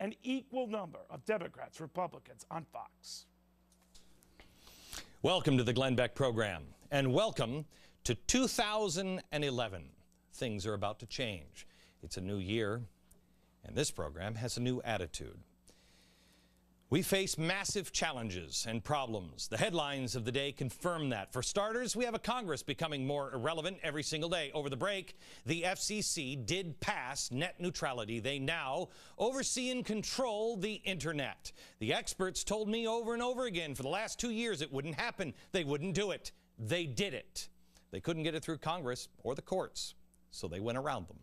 an equal number of Democrats, Republicans on Fox. Welcome to the Glenn Beck program, and welcome to 2011. Things are about to change. It's a new year, and this program has a new attitude. We face massive challenges and problems. The headlines of the day confirm that. For starters, we have a Congress becoming more irrelevant every single day. Over the break, the FCC did pass net neutrality. They now oversee and control the internet. The experts told me over and over again for the last 2 years it wouldn't happen. They wouldn't do it. They did it. They couldn't get it through Congress or the courts, so they went around them.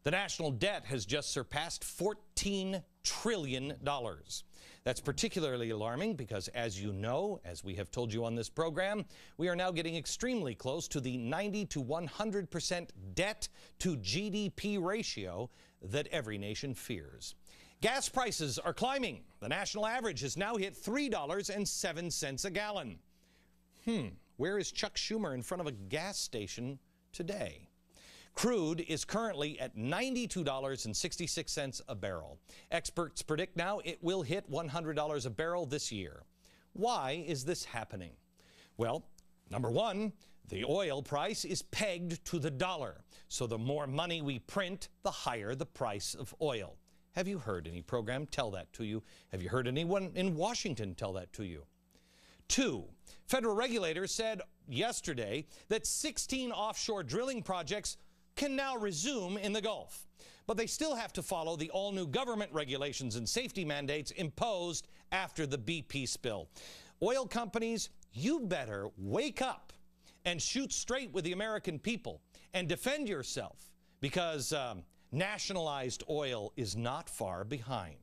The national debt has just surpassed $14 trillion. That's particularly alarming because, as you know, as we have told you on this program, we are now getting extremely close to the 90 to 100% debt to GDP ratio that every nation fears. Gas prices are climbing. The national average has now hit $3.07 a gallon. Where is Chuck Schumer in front of a gas station today? Crude is currently at $92.66 a barrel. Experts predict now it will hit $100 a barrel this year. Why is this happening? Well, number one, the oil price is pegged to the dollar. So the more money we print, the higher the price of oil. Have you heard any program tell that to you? Have you heard anyone in Washington tell that to you? Two, federal regulators said yesterday that 16 offshore drilling projects can now resume in the Gulf. But they still have to follow the all-new government regulations and safety mandates imposed after the BP spill. Oil companies, you better wake up and shoot straight with the American people and defend yourself, because nationalized oil is not far behind.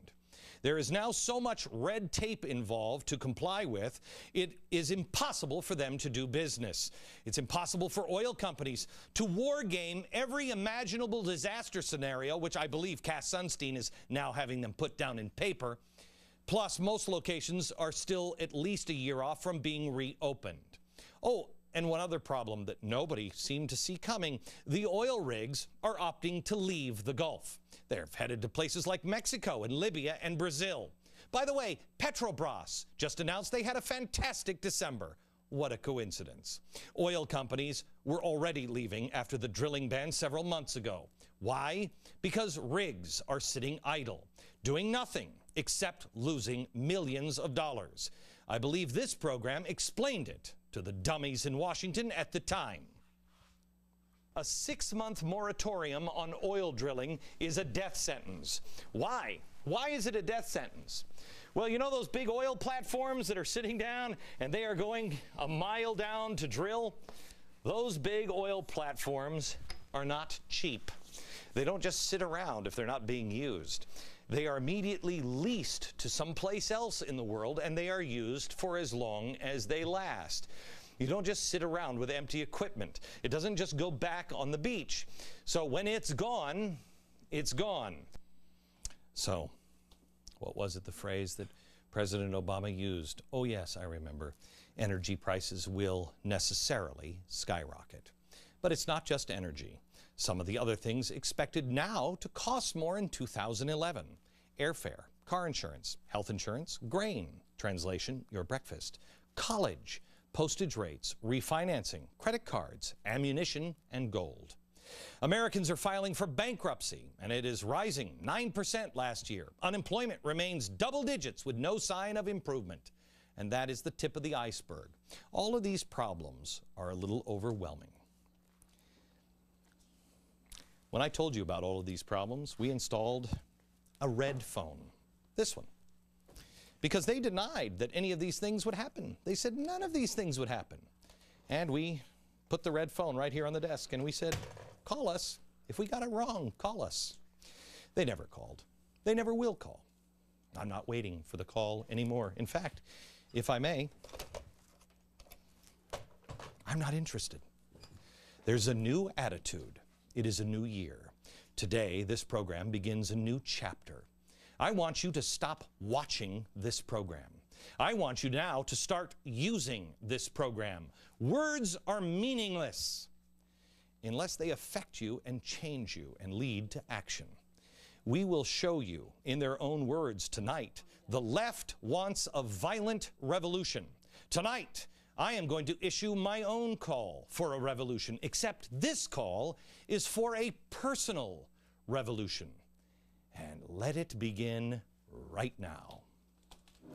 There is now so much red tape involved to comply with, it is impossible for them to do business. It's impossible for oil companies to war game every imaginable disaster scenario, which I believe Cass Sunstein is now having them put down in paper. Plus, most locations are still at least a year off from being reopened. Oh, and one other problem that nobody seemed to see coming: the oil rigs are opting to leave the Gulf. They're headed to places like Mexico and Libya and Brazil. By the way, Petrobras just announced they had a fantastic December. What a coincidence. Oil companies were already leaving after the drilling ban several months ago. Why? Because rigs are sitting idle, doing nothing except losing millions of dollars. I believe this program explained it to the dummies in Washington at the time. A 6-month moratorium on oil drilling is a death sentence. Why? Why is it a death sentence? Well, you know those big oil platforms that are sitting down and they are going a mile down to drill? Those big oil platforms are not cheap. They don't just sit around if they're not being used. They are immediately leased to someplace else in the world, and they are used for as long as they last. You don't just sit around with empty equipment. It doesn't just go back on the beach. So when it's gone, it's gone. So what was it, the phrase that President Obama used? Oh yes, I remember. Energy prices will necessarily skyrocket. But it's not just energy. Some of the other things expected now to cost more in 2011. Airfare, car insurance, health insurance, grain, translation, your breakfast, college, postage rates, refinancing, credit cards, ammunition, and gold. Americans are filing for bankruptcy, and it is rising 9% last year. Unemployment remains double digits with no sign of improvement. And that is the tip of the iceberg. All of these problems are a little overwhelming. When I told you about all of these problems, we installed a red phone, this one, because they denied that any of these things would happen. They said none of these things would happen. And we put the red phone right here on the desk, and we said, call us. If we got it wrong, call us. They never called. They never will call. I'm not waiting for the call anymore. In fact, if I may, I'm not interested. There's a new attitude. It is a new year. Today, this program begins a new chapter. I want you to stop watching this program. I want you now to start using this program. Words are meaningless unless they affect you and change you and lead to action. We will show you, in their own words tonight, the left wants a violent revolution. Tonight, I am going to issue my own call for a revolution, except this call is for a personal revolution. And let it begin right now.